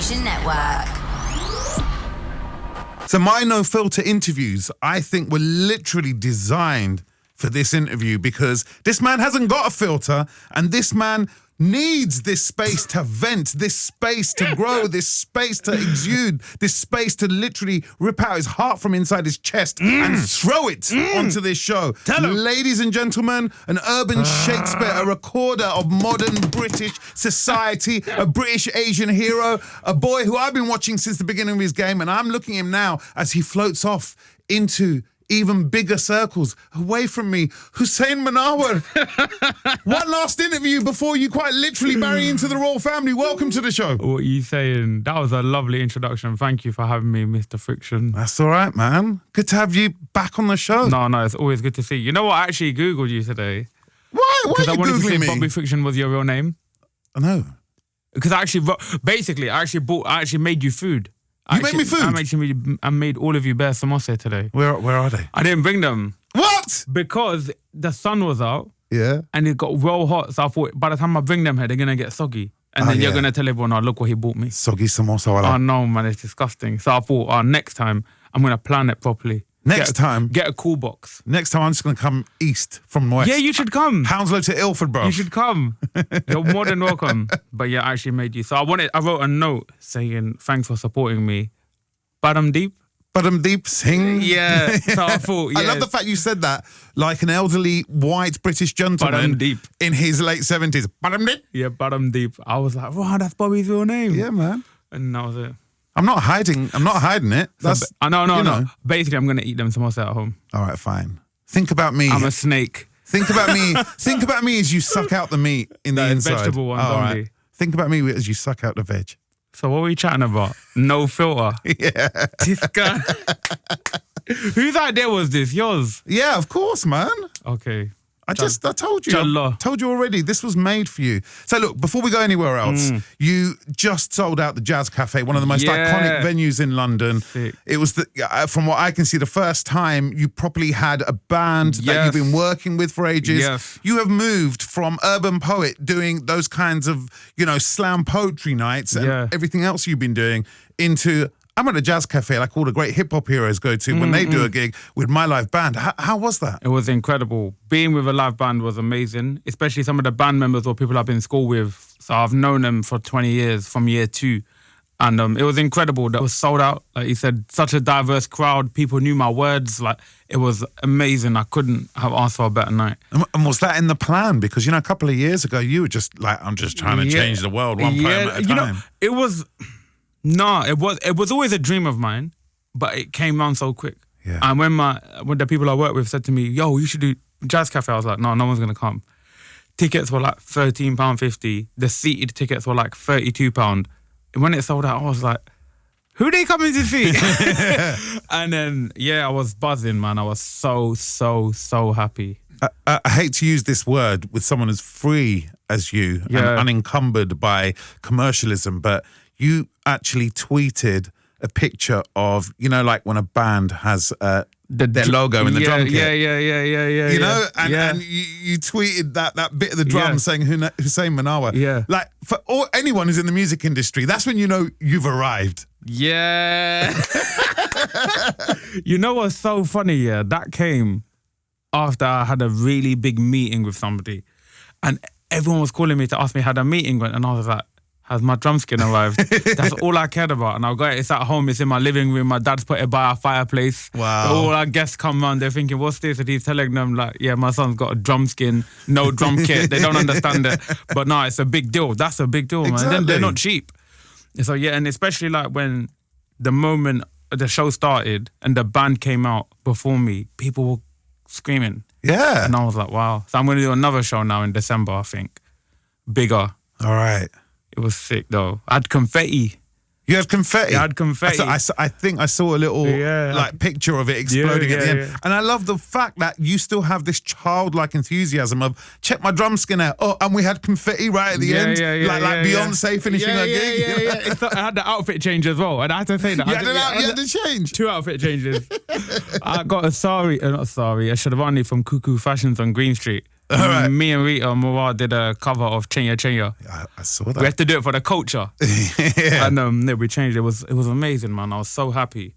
Fiction Network. So my no filter interviews, I think, were literally designed for this interview because this man hasn't got a filter and this man needs this space to vent, this space to grow, this space to exude, this space to literally rip out his heart from inside his chest and throw it onto this show. Ladies and gentlemen, an urban Shakespeare, a recorder of modern British society, a British Asian hero, a boy who I've been watching since the beginning of his game, and I'm looking at him now as he floats off into even bigger circles away from me. Hussain Manawer. One last interview before you quite literally marry into the royal family. Welcome to the show. What are you saying? That was a lovely introduction. Thank you for having me, Mr. Friction. That's all right, man. Good to have you back on the show. No, it's always good to see you. You know what? I actually Googled you today. Why? Why are you I wanted to Googling say me? Bobby Friction was your real name. I know. Because I actually made you food. You made me food? I made all of you bear samosa today. Where are they? I didn't bring them. What? Because the sun was out. Yeah. And it got well hot. So I thought by the time I bring them here, they're going to get soggy. And then you're going to tell everyone, oh, look what he bought me. Soggy samosa wala. Oh, no, man, it's disgusting. So I thought, next time, I'm going to plan it properly. Next time? Get a cool box. Next time I'm just going to come east from west. Yeah, you should come. Hounslow to Ilford, bro. You should come. You're more than welcome. But yeah, I actually made you. So I wrote a note saying, thanks for supporting me. Badam deep, sing. Yeah. So I thought, yeah. I love the fact you said that like an elderly white British gentleman Badam deep. in his late 70s. Badam deep? Yeah, Badam deep. I was like, wow, that's Bobby's real name. Yeah, man. And that was it. I'm not hiding it. That's, No. Basically, I'm going to eat them samosa at home. All right, fine. Think about me. I'm a snake. Think about me. Think about me as you suck out the meat in the inside. Vegetable ones All only. right. Think about me as you suck out the veg. So what were we chatting about? No filter. Yeah. This guy. Whose idea was this? Yours? Yeah, of course, man. Okay. I told you. Jallah. I told you already. This was made for you. So look, before we go anywhere else, you just sold out the Jazz Cafe, one of the most iconic venues in London. Sick. It was, from what I can see, the first time you properly had a band that you've been working with for ages. Yes. You have moved from urban poet doing those kinds of, slam poetry nights and everything else you've been doing into, I'm at a Jazz Cafe like all the great hip-hop heroes go to when they do a gig with my live band. How was that? It was incredible. Being with a live band was amazing, especially some of the band members or people I've been in school with. So I've known them for 20 years, from year 2. And it was incredible. That was sold out. Like you said, such a diverse crowd. People knew my words. Like, it was amazing. I couldn't have asked for a better night. And was that in the plan? Because, a couple of years ago, you were just like, I'm just trying to change the world one poem at a time. It was... No, it was always a dream of mine, but it came on so quick. Yeah. And when the people I work with said to me, yo, you should do Jazz Cafe, I was like, no one's going to come. Tickets were like £13.50. The seated tickets were like £32. And when it sold out, I was like, who they coming to see? And then, I was buzzing, man. I was so happy. I hate to use this word with someone as free as you and unencumbered by commercialism, but you actually tweeted a picture of, like when a band has their logo in the drum kit. Yeah. And you tweeted that bit of the drum saying Hussain Manawer. Yeah. Like, for anyone who's in the music industry, that's when you know you've arrived. Yeah. You know what's so funny, yeah? That came after I had a really big meeting with somebody. And everyone was calling me to ask me how the meeting went. And I was like, has my drum skin arrived? That's all I cared about. And I got it. It's at home. It's in my living room. My dad's put it by our fireplace. Wow. All our guests come round. They're thinking, what's this? And he's telling them, like, yeah, my son's got a drum skin, no drum kit. They don't understand it. But no, it's a big deal. That's a big deal, man. Exactly. They're not cheap. So, and especially like when the moment the show started and the band came out before me, people were screaming. Yeah. And I was like, wow. So I'm going to do another show now in December, I think. Bigger. All right. It was sick though. I had confetti. You had confetti? I had confetti. I think I saw a little picture of it exploding at the end. And I love the fact that you still have this childlike enthusiasm of, check my drum skin out. Oh, and we had confetti right at the end. Like Beyonce finishing her gig. I had the outfit change as well. And I had to say that. You had to change? 2 outfit changes. I got a a Sherwani from Cuckoo Fashions on Green Street. All right. Me and Rita Mawar did a cover of Chenya Chenya. I saw We that. had to do it for the culture. Yeah. And we changed. It was amazing, man. I was so happy.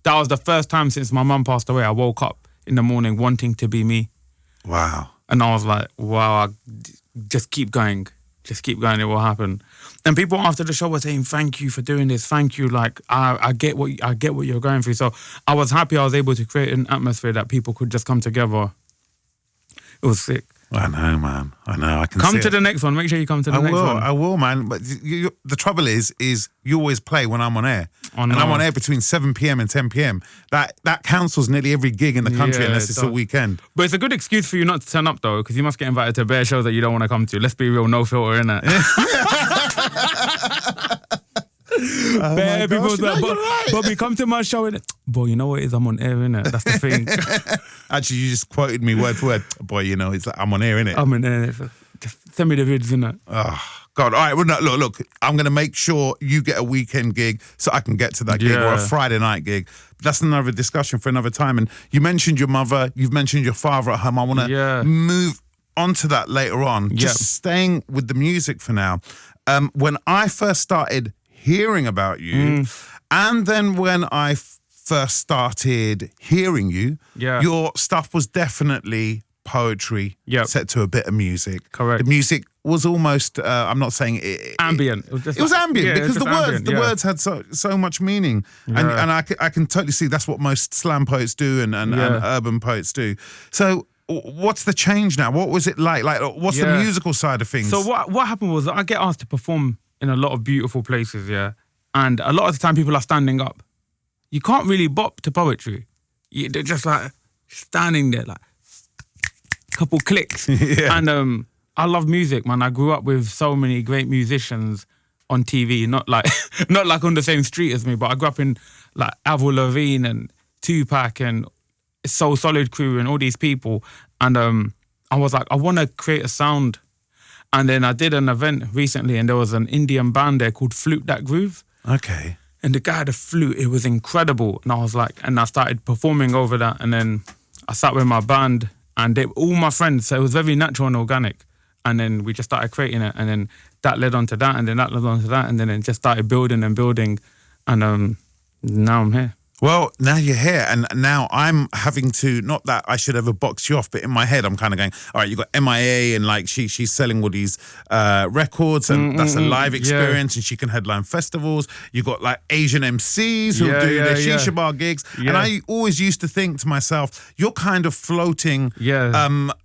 That was the first time since my mum passed away. I woke up in the morning wanting to be me. Wow. And I was like, wow, just keep going. Just keep going, it will happen. And people after the show were saying, thank you for doing this. Thank you. Like, I get what you're going through. So I was happy I was able to create an atmosphere that people could just come together. It was sick. I know, man. I know. I can Come see to it. the next one. Make sure you come to the next one. I will, man. But the trouble is you always play when I'm on air. Oh, and no. I'm on air between 7 p.m. and 10 p.m. That cancels nearly every gig in the country Yeah, unless it it's a does. weekend. But it's a good excuse for you not to turn up, though, because you must get invited to bare shows that you don't want to come to. Let's be real, no filter, innit? Bare people's like, you're right. Bobby, come to my show, innit? Boy, you know what it is? I'm on air, innit? That's the thing. Actually, you just quoted me word for word. Boy, you know, it's like I'm on air, innit? I'm on air. Just send me the vids, innit? Oh, God. All right. Well, no, look. I'm going to make sure you get a weekend gig so I can get to that gig or a Yeah. Friday night gig. That's another discussion for another time. And you mentioned your mother. You've mentioned your father at home. I want to move on to that later on. Just staying with the music for now. When I first started hearing about you, and then when I first started hearing you, your stuff was definitely poetry set to a bit of music. Correct. The music was almost, I'm not saying it, Ambient. It was ambient because the words had so much meaning. And I can totally see that's what most slam poets do and urban poets do. So what's the change now? What was it like? Like, what's the musical side of things? So what happened was I get asked to perform in a lot of beautiful places, and a lot of the time people are standing up. You can't really bop to poetry. They're just like standing there, like couple clicks. And I love music, man. I grew up with so many great musicians on TV, not like on the same street as me, but I grew up in like Avril Lavigne and Tupac and Soul Solid Crew and all these people. And I was like, I want to create a sound. And then I did an event recently and there was an Indian band there called Flute That Groove. Okay. And the guy had a flute, it was incredible. And I was like, and I started performing over that. And then I sat with my band and all my friends, so it was very natural and organic. And then we just started creating it. And then that led on to that. And then that led on to that. And then it just started building and building. And now I'm here. Well, now you're here, and now I'm having to, not that I should ever box you off, but in my head I'm kind of going, all right, you got MIA, and like she's selling all these records, and that's a live experience, and she can headline festivals. You got like Asian MCs who do their shisha bar gigs, and I always used to think to myself, you're kind of floating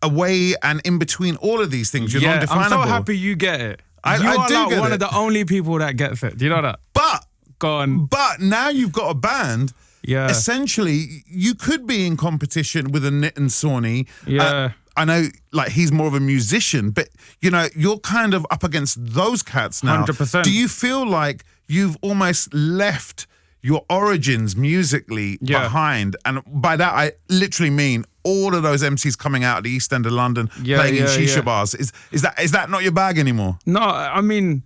away and in between all of these things. You're non-definable. I'm so happy you get it. I you are do like get one it. of the only people that gets it. Do you know that? But Gone. But now you've got a band. Yeah. Essentially, you could be in competition with a Nit and Sawney. Yeah. I know, like, he's more of a musician, but, you know, you're kind of up against those cats now. 100%. Do you feel like you've almost left your origins musically behind? And by that, I literally mean all of those MCs coming out of the East End of London playing in shisha bars. Is that not your bag anymore? No, I mean,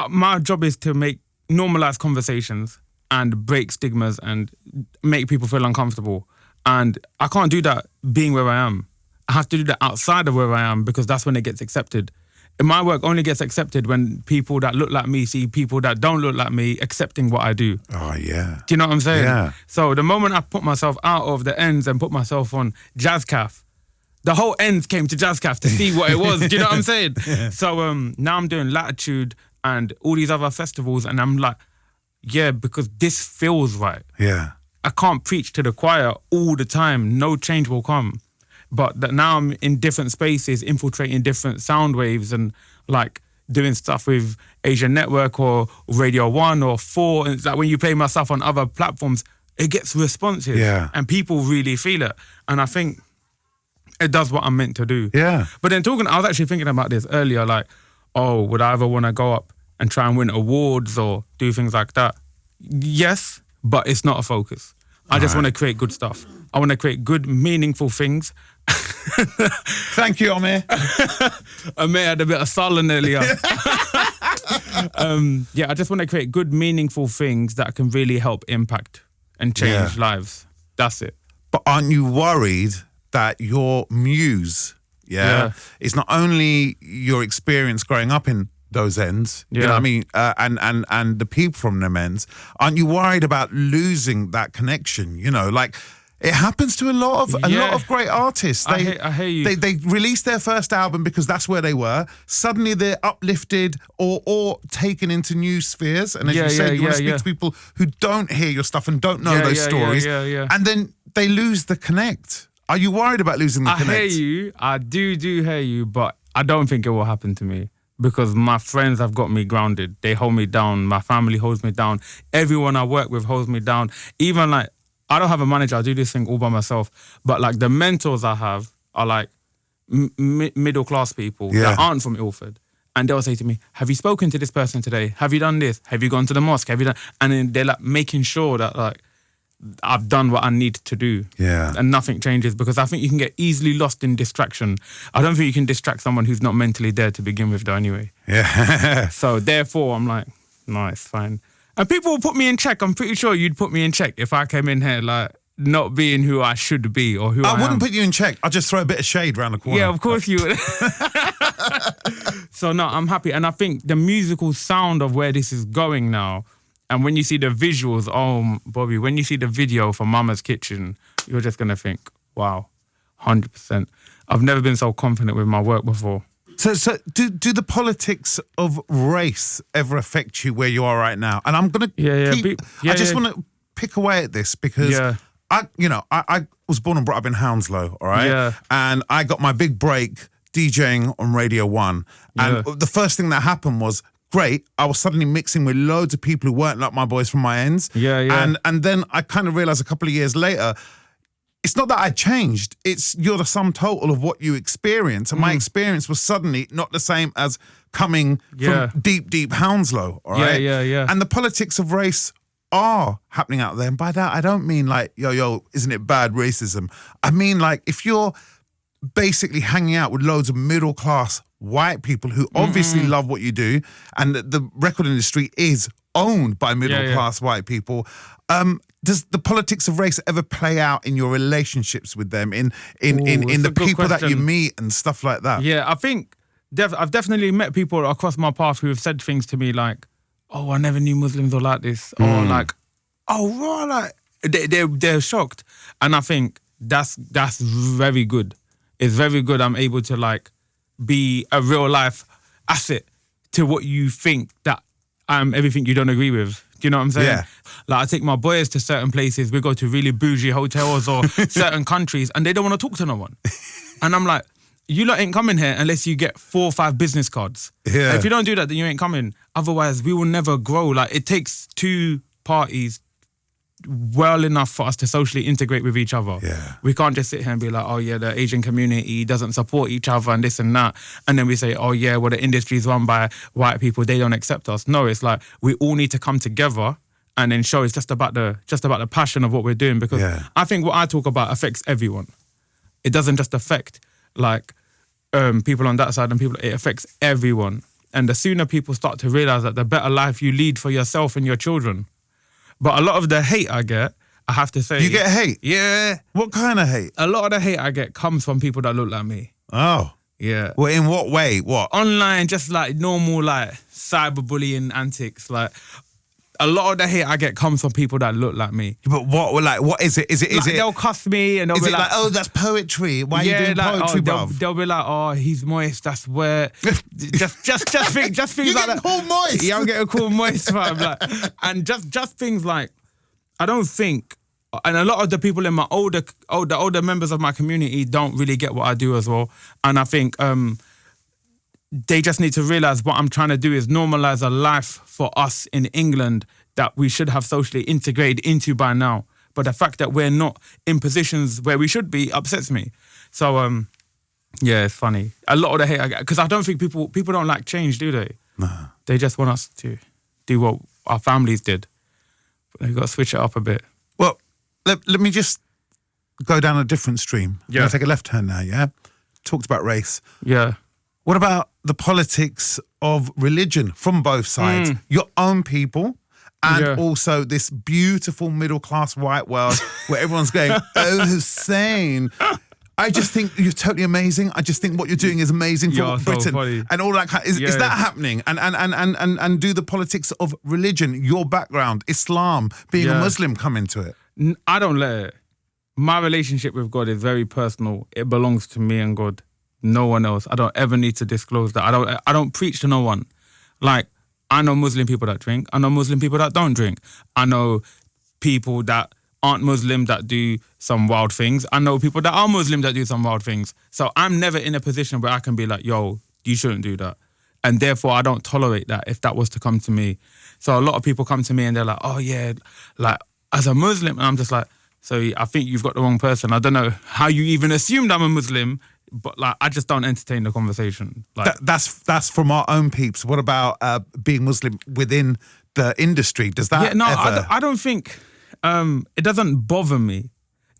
my job is to normalize conversations and break stigmas and make people feel uncomfortable. And I can't do that being where I am. I have to do that outside of where I am because that's when it gets accepted. And my work only gets accepted when people that look like me see people that don't look like me accepting what I do. Oh, yeah. Do you know what I'm saying? Yeah. So the moment I put myself out of the ends and put myself on Jazz Caf, the whole ends came to Jazz Caf to see what it was. Do you know what I'm saying? So now I'm doing Latitude and all these other festivals, and I'm like, yeah, because this feels right. Yeah. I can't preach to the choir all the time. No change will come. But that now I'm in different spaces, infiltrating different sound waves and like doing stuff with Asian Network or Radio 1 or 4. And it's like when you play my stuff on other platforms, it gets responsive. Yeah. And people really feel it. And I think it does what I'm meant to do. Yeah. But then I was actually thinking about this earlier, like, oh, would I ever want to go up and try and win awards or do things like that? Yes, but it's not a focus. I just want to create good stuff. I want to create good, meaningful things. Thank you, Amir. Amir had a bit of sullen earlier. I just want to create good, meaningful things that can really help impact and change lives. That's it. But aren't you worried that your muse Yeah. It's not only your experience growing up in those ends, you know what I mean? And the people from them ends. Aren't you worried about losing that connection? You know, like it happens to a lot of great artists. I hear you. They released their first album because that's where they were. Suddenly they're uplifted or taken into new spheres. And as you said, you want to speak to people who don't hear your stuff and don't know those stories. And then they lose the connect. Are you worried about losing the connect? I hear you. I do hear you, but I don't think it will happen to me because my friends have got me grounded. They hold me down. My family holds me down. Everyone I work with holds me down. Even like, I don't have a manager. I do this thing all by myself. But like the mentors I have are like middle class people that aren't from Ilford. And they'll say to me, have you spoken to this person today? Have you done this? Have you gone to the mosque? Have you done? And then they're like making sure that like I've done what I need to do. Yeah. And nothing changes because I think you can get easily lost in distraction. I don't think you can distract someone who's not mentally there to begin with though anyway. Yeah. So therefore I'm like, no, it's fine. And people will put me in check. I'm pretty sure you'd put me in check if I came in here like not being who I should be or who I wouldn't am. put you in check. I'll just throw a bit of shade around the corner. Yeah, of course you would. So no, I'm happy. And I think the musical sound of where this is going now, and when you see the visuals, oh, Bobby, when you see the video for Mama's Kitchen, you're just going to think, wow, 100%. I've never been so confident with my work before. So do the politics of race ever affect you where you are right now? And I'm gonna I just want to pick away at this because I was born and brought up in Hounslow, all right? Yeah. And I got my big break DJing on Radio 1. And the first thing that happened was, great, I was suddenly mixing with loads of people who weren't like my boys from my ends. And then I kind of realized a couple of years later, it's not that I changed. It's you're the sum total of what you experience. And my experience was suddenly not the same as coming from deep Hounslow, all right? And the politics of race are happening out there. And by that, I don't mean like, yo, isn't it bad racism? I mean like if you're basically hanging out with loads of middle-class white people who obviously love what you do, and the record industry is owned by middle-class white people, does the politics of race ever play out in your relationships with them, in the people that you meet and stuff like that? Yeah, I think I've definitely met people across my path who have said things to me like, oh, I never knew Muslims were like this, or like, oh, right, like they're shocked. And I think that's very good. It's very good I'm able to like be a real life asset to what you think that everything you don't agree with. Do you know what I'm saying? Yeah. Like I take my boys to certain places, we go to really bougie hotels or certain countries and they don't want to talk to no one. And I'm like, you lot ain't coming here unless you get 4 or 5 business cards. Yeah. And if you don't do that, then you ain't coming. Otherwise, we will never grow. Like it takes 2 parties well enough for us to socially integrate with each other. Yeah. We can't just sit here and be like, oh yeah, the Asian community doesn't support each other and this and that. And then we say, oh yeah, well the industry is run by white people, they don't accept us. No, it's like we all need to come together and then show it's just about the passion of what we're doing. Because I think what I talk about affects everyone. It doesn't just affect like people on that side and people, it affects everyone. And the sooner people start to realize that the better life you lead for yourself and your children. But a lot of the hate I get, I have to say... You get hate? Yeah. What kind of hate? A lot of the hate I get comes from people that look like me. Oh. Yeah. Well, in what way? What? Online, just like normal like cyberbullying antics. Like a lot of the hate I get comes from people that look like me. But what is it? Is it they'll cuss me and they'll be like, oh, that's poetry. Why are you doing poetry, bruv? They'll be like, oh, he's moist, that's wet. just things You're like getting that. called moist. Yeah, I'm getting called moist, fam. Like, and just things like, I don't think, and a lot of the people in my older members of my community don't really get what I do as well. And I think they just need to realize what I'm trying to do is normalize a life for us in England that we should have socially integrated into by now. But the fact that we're not in positions where we should be upsets me. So, yeah, it's funny. A lot of the hate I get, because I don't think people don't like change, do they? No. They just want us to do what our families did. But they've got to switch it up a bit. Well, let me just go down a different stream. Yeah. I'm going to take a left turn now, yeah? Talked about race. Yeah. What about the politics of religion from both sides? Your own people and also this beautiful middle-class white world where everyone's going, oh, Hussain. I just think you're totally amazing. I just think what you're doing is amazing for You're so Britain funny. and all that. Is Yeah. that happening? And do the politics of religion, your background, Islam, being a Yeah. Muslim, come into it? I don't let it. My relationship with God is very personal. It belongs to me and God. No one else. I don't ever need to disclose that. I don't preach to no one. Like, I know Muslim people that drink. I know Muslim people that don't drink. I know people that aren't Muslim that do some wild things. I know people that are Muslim that do some wild things. So I'm never in a position where I can be like, yo, you shouldn't do that. And therefore, I don't tolerate that if that was to come to me. So a lot of people come to me and they're like, oh yeah, like as a Muslim. And I'm just like, so I think you've got the wrong person. I don't know how you even assumed I'm a Muslim, but like I just don't entertain the conversation. Like That's from our own peeps. What about being Muslim within the industry? Does that yeah, no, ever... I don't think it doesn't bother me.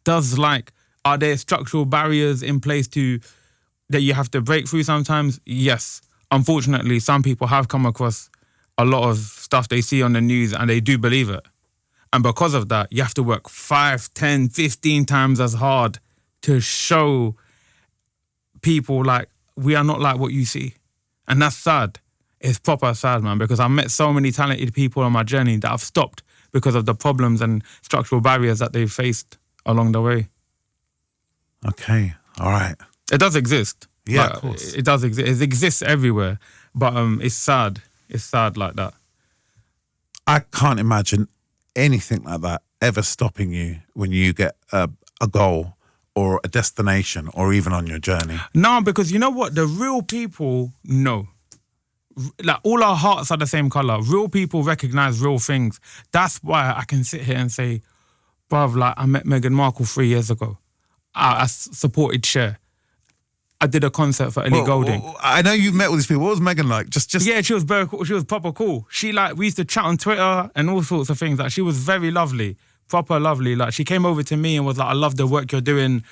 Are there structural barriers in place that you have to break through sometimes? Yes. Unfortunately, some people have come across a lot of stuff they see on the news and they do believe it. And because of that, you have to work 5, 10, 15 times as hard to show people like we are not like what you see. And that's sad. It's proper sad, man, because I've met so many talented people on my journey that have stopped because of the problems and structural barriers that they've faced along the way. Okay, all right. It does exist. Yeah, Like, of course. It does exist. It exists everywhere. But it's sad. It's sad like that. I can't imagine anything like that ever stopping you when you get a goal or a destination or even on your journey. No, because you know what? The real people know. Like, all our hearts are the same colour. Real people recognise real things. That's why I can sit here and say, bruv, like, I met Meghan Markle 3 years ago. I supported Cher. I did a concert for Ellie Goulding. I know you've met all these people. What was Meghan like? Just Yeah, she was very cool. She was proper cool. She, like, we used to chat on Twitter and all sorts of things. Like, she was very lovely, proper lovely. Like, she came over to me and was like, I love the work you're doing,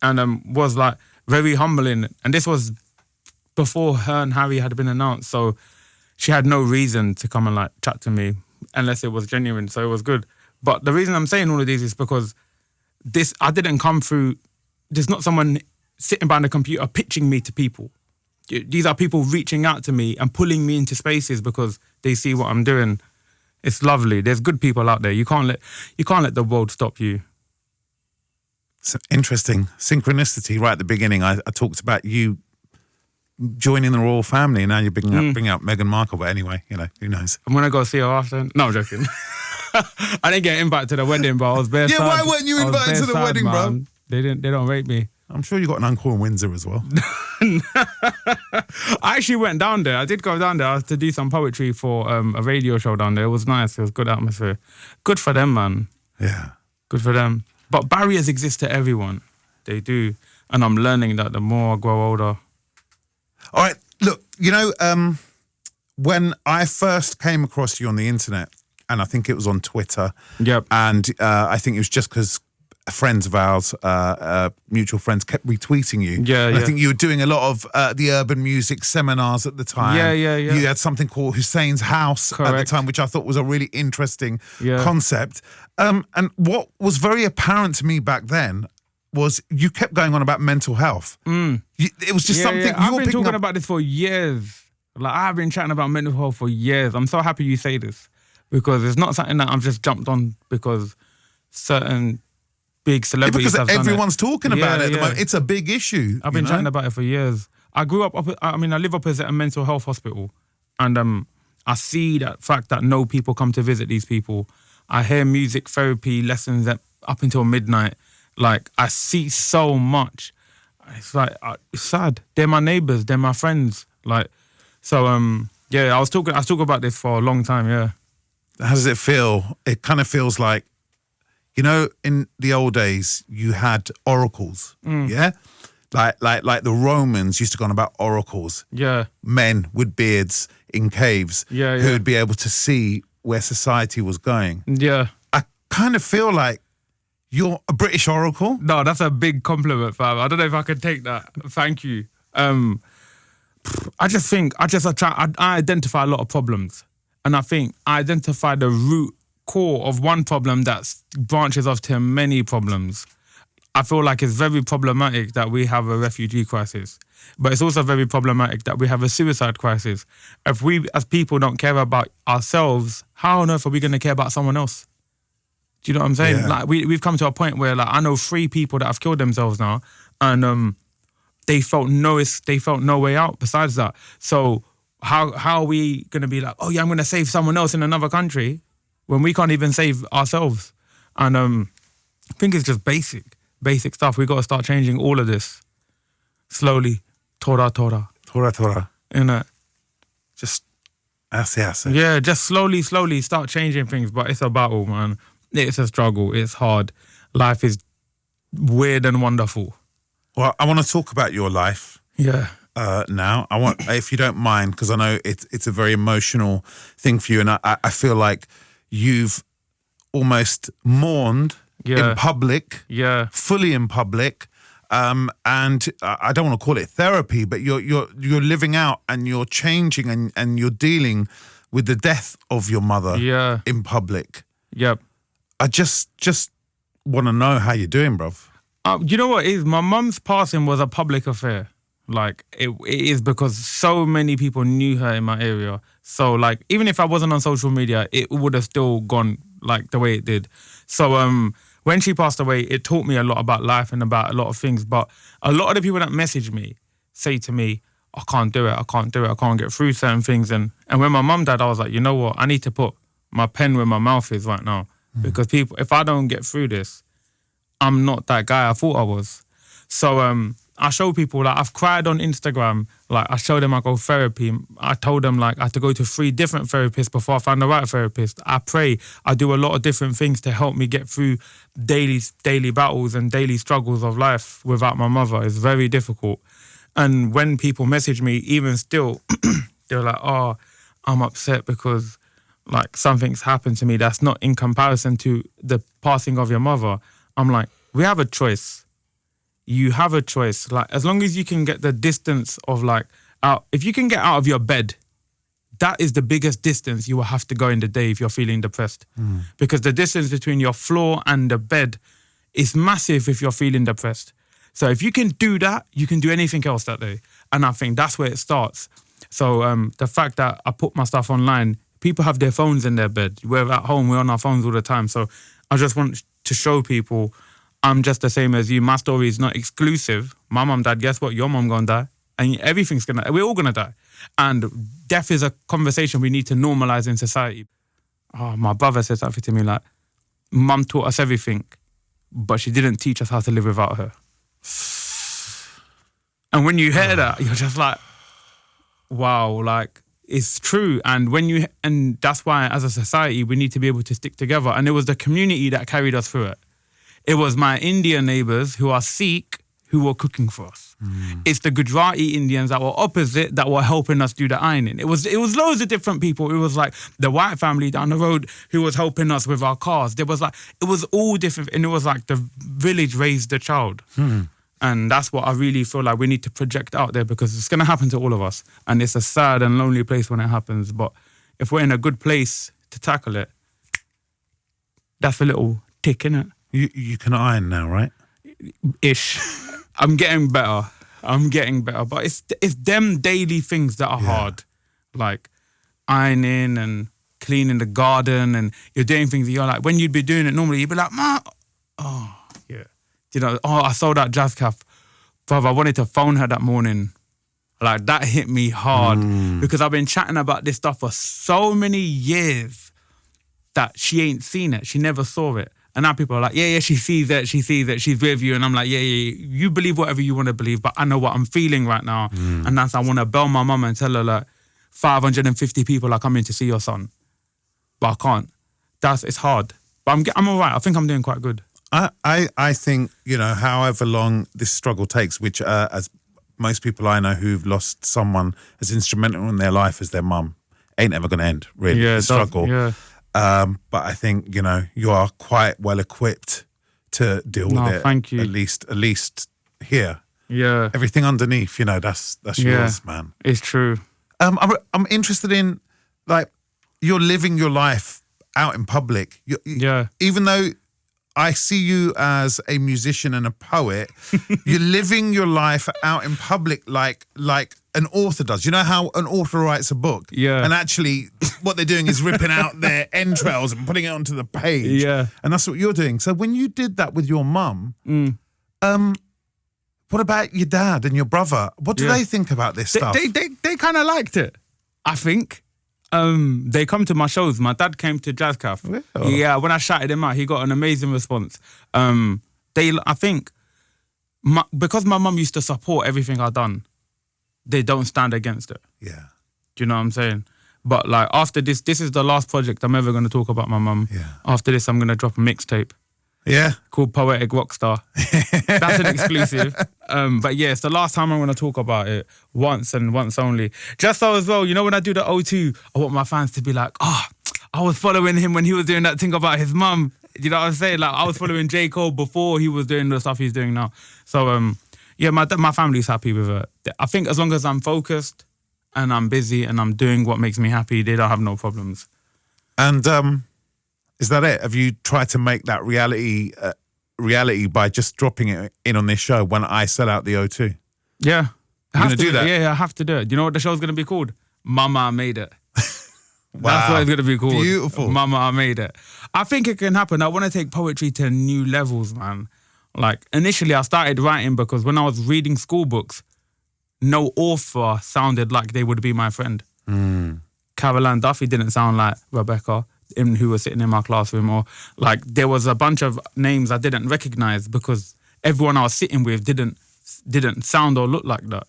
and was like very humbling. And this was before her and Harry had been announced, so she had no reason to come and like chat to me unless it was genuine. So it was good. But the reason I'm saying all of these is because I didn't come through. There's not someone sitting behind a computer pitching me to people. These are people reaching out to me and pulling me into spaces because they see what I'm doing. It's lovely. There's good people out there. You can't let the world stop you. It's interesting. Synchronicity right at the beginning. I talked about you joining the royal family, and now you're bringing up Meghan Markle. But anyway, who knows? I'm going to go see her after. No, I'm joking. I didn't get invited to the wedding, but I was bare sad. Why weren't you I was invited bare to the sad, wedding, bro? man. They don't rate me. I'm sure you got an uncle in Windsor as well. I actually went down there. I did go down there to do some poetry for a radio show down there. It was nice. It was good atmosphere. Good for them, man. Yeah. Good for them. But barriers exist to everyone. They do. And I'm learning that the more I grow older. All right. Look, when I first came across you on the internet, and I think it was on Twitter. Yep. And I think it was just because friends of ours, mutual friends, kept retweeting you. Yeah, and yeah. I think you were doing a lot of the urban music seminars at the time. Yeah. You had something called Hussein's House at the Correct. time, which I thought was a really interesting Yeah. concept. And what was very apparent to me back then was you kept going on about mental health. It was just something you I've were been picking talking up. about this for years. Like, I've been chatting about mental health for years. I'm so happy you say this because it's not something that I've just jumped on because certain big celebrities because have done everyone's it. talking about it at the Yeah. moment. It's a big issue. I've been chatting about it for years. I grew up, I live opposite a mental health hospital, and I see that fact that no people come to visit these people. I hear music therapy lessons up until midnight. Like, I see so much. It's like, it's sad. They're my neighbours. They're my friends. Like, so, I was talking about this for a long time, yeah. How does it feel? It kind of feels like, in the old days, you had oracles, yeah? Like the Romans used to go on about oracles. Yeah. Men with beards in caves Yeah. who would be able to see where society was going. Yeah. I kind of feel like you're a British oracle. No, that's a big compliment, fam. I don't know if I can take that. Thank you. I just think I identify a lot of problems, and I think I identify the root core of one problem that branches off to many problems. I feel like it's very problematic that we have a refugee crisis, but it's also very problematic that we have a suicide crisis. If we as people don't care about ourselves, how on earth are we going to care about someone else? Do you know what I'm saying? Yeah. Like we've come to a point where like I know 3 people that have killed themselves now, and they felt no way out besides that. So how are we going to be like, oh yeah, I'm going to save someone else in another country when we can't even save ourselves? And I think it's just basic stuff. We got to start changing all of this slowly. Torah. Torah. You know? Just así. Yeah, just slowly start changing things. But it's a battle, man. It's a struggle. It's hard. Life is weird and wonderful. Well, I want to talk about your life. Yeah. Now, I want, if you don't mind, because I know it's a very emotional thing for you, and I feel like you've almost mourned in public, fully in public, and I don't want to call it therapy, but you're living out and you're changing and you're dealing with the death of your mother in public. Yep. I just want to know how you're doing, bruv. You know what it is? My mum's passing was a public affair. Like, it is because so many people knew her in my area. So, like, even if I wasn't on social media, it would have still gone, like, the way it did. So, when she passed away, it taught me a lot about life and about a lot of things. But a lot of the people that message me say to me, I can't do it, I can't get through certain things. And when my mum died, I was like, you know what? I need to put my pen where my mouth is right now. Because people, if I don't get through this, I'm not that guy I thought I was. So I show people, like, I've cried on Instagram. Like, I show them I go therapy. I told them, like, I had to go to 3 different therapists before I found the right therapist. I pray. I do a lot of different things to help me get through daily battles and daily struggles of life without my mother. It's very difficult. And when people message me, even still, they're like, oh, I'm upset because, like, something's happened to me that's not in comparison to the passing of your mother. I'm like, we have a choice. You have a choice. Like, as long as you can get the distance of, like, out, if you can get out of your bed, that is the biggest distance you will have to go in the day if you're feeling depressed. Because the distance between your floor and the bed is massive if you're feeling depressed. So if you can do that, you can do anything else that day. And I think that's where it starts. So the fact that I put my stuff online, people have their phones in their bed. We're at home, we're on our phones all the time. So I just want to show people I'm just the same as you. My story is not exclusive. My mum died, guess what? Your mum gonna die. And we're all gonna die. And death is a conversation we need to normalize in society. Oh, my brother said something to me like, Mum taught us everything, but she didn't teach us how to live without her. And when you hear that, you're just like, wow, like, it's true. And that's why as a society, we need to be able to stick together. And it was the community that carried us through it. It was my Indian neighbors who are Sikh who were cooking for us. It's the Gujarati Indians that were opposite that were helping us do the ironing. It was loads of different people. It was like the white family down the road who was helping us with our cars. It was all different. And it was like the village raised the child. And that's what I really feel like we need to project out there, because it's going to happen to all of us. And it's a sad and lonely place when it happens. But if we're in a good place to tackle it, that's a little tick, innit? You can iron now, right? Ish. I'm getting better. But it's them daily things that are hard. Like ironing and cleaning the garden, and you're doing things that you're like, when you'd be doing it normally, you'd be like, Ma, oh, yeah. You know, oh, I saw that jazz cap. Brother, I wanted to phone her that morning. Like, that hit me hard because I've been chatting about this stuff for so many years that she ain't seen it. She never saw it. And now people are like, yeah, she sees it, she's with you. And I'm like, yeah, you believe whatever you want to believe, but I know what I'm feeling right now. And that's, I want to bell my mum and tell her, like, 550 people are coming to see your son. But I can't. It's hard. But I'm all right. I think I'm doing quite good. I think, you know, however long this struggle takes, which as most people I know who've lost someone as instrumental in their life as their mum, ain't ever going to end, really, the struggle. But I think, you know, you are quite well equipped to deal with it. Thank you. At least here. Yeah. Everything underneath, you know, that's yours, man. It's true. I'm interested in, like, you're living your life out in public. Even though I see you as a musician and a poet. You're living your life out in public like an author does. You know how an author writes a book? Yeah. And actually what they're doing is ripping out their entrails and putting it onto the page. Yeah. And that's what you're doing. So when you did that with your mum, what about your dad and your brother? What do they think about this stuff? They kind of liked it, I think. They come to my shows. My dad came to Jazz Caf. Really? Yeah, when I shouted him out, he got an amazing response. I think, because my mum used to support everything I've done, they don't stand against it. Yeah. Do you know what I'm saying? But like after this is the last project I'm ever going to talk about my mum. Yeah. After this, I'm going to drop a mixtape. Yeah. Called Poetic Rockstar. That's an exclusive. But yeah, it's the last time I'm going to talk about it, once and once only. Just so as well, you know, when I do the O2, I want my fans to be like, I was following him when he was doing that thing about his mum. You know what I'm saying? Like, I was following J. Cole before he was doing the stuff he's doing now. So, yeah, my family's happy with it. I think as long as I'm focused and I'm busy and I'm doing what makes me happy, they don't have no problems. And is that it? Have you tried to make that reality by just dropping it in on this show when I sell out the O2? Yeah. You're going to do that? Yeah, I have to do it. Do you know what the show's going to be called? Mama, I Made It. Wow. That's what it's going to be called. Beautiful. Mama, I Made It. I think it can happen. I want to take poetry to new levels, man. Like, initially I started writing because when I was reading school books, no author sounded like they would be my friend. Caroline Duffy didn't sound like Rebecca, who was sitting in my classroom, or like there was a bunch of names I didn't recognize because everyone I was sitting with didn't sound or look like that.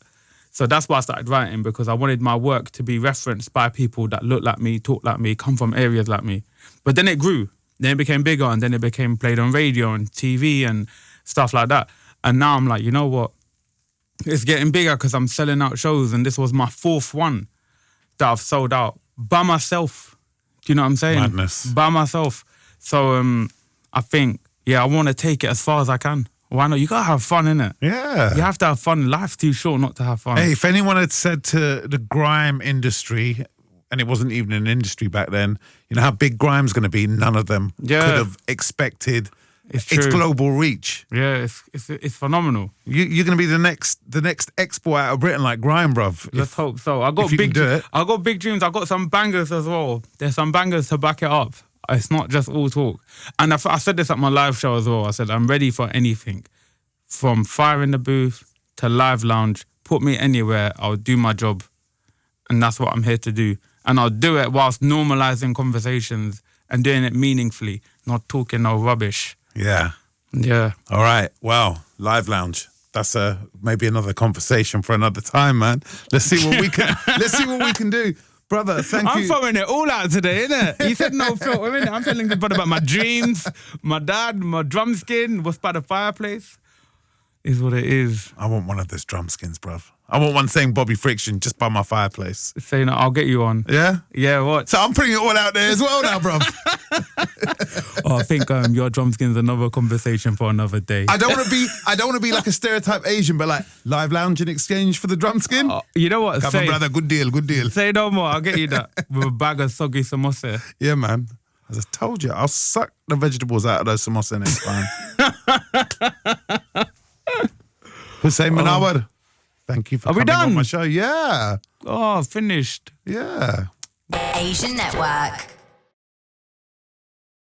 So that's why I started writing, because I wanted my work to be referenced by people that look like me, talk like me, come from areas like me. But then it grew. Then it became bigger, and then it became played on radio and TV and stuff like that. And now I'm like, you know what? It's getting bigger because I'm selling out shows, and this was my 4th one that I've sold out by myself. Do you know what I'm saying? Madness. By myself. So I think, yeah, I want to take it as far as I can. Why not? You got to have fun, innit? Yeah. You have to have fun. Life's too short not to have fun. Hey, if anyone had said to the grime industry, and it wasn't even an industry back then, you know how big grime's going to be? None of them could have expected It's its true. global reach. Yeah, it's phenomenal. You're going to be the next export out of Britain like grime, bruv. Let's hope so. I got if you big can do it. I got big dreams. I got some bangers as well. There's some bangers to back it up. It's not just all talk. And I said this at my live show as well. I said I'm ready for anything, from fire in the booth to live lounge. Put me anywhere, I'll do my job, and that's what I'm here to do. And I'll do it whilst normalizing conversations and doing it meaningfully, not talking no rubbish. Yeah. Yeah. All right. Well, live lounge. That's maybe another conversation for another time, man. Let's see what we can do. Brother, thank you. I'm throwing it all out today, innit? You said no filter, innit? I'm telling the brother about my dreams, my dad, my drum skin, what's by the fireplace. Is what it is. I want one of those drum skins, bruv. I want one saying Bobby Friction just by my fireplace. Saying I'll get you on. Yeah? Yeah, what? So I'm putting it all out there as well now, bruv. Oh, I think your drum skin's another conversation for another day. I don't want to be like a stereotype Asian, but like live lounge in exchange for the drum skin. You know what? Come on, brother, good deal. Say no more. I'll get you that with a bag of soggy samosa. Yeah, man. As I told you, I'll suck the vegetables out of those samosa next time. Hussain Manawer, thank you for coming on my show. Yeah. Oh, finished. Yeah. Asian Network.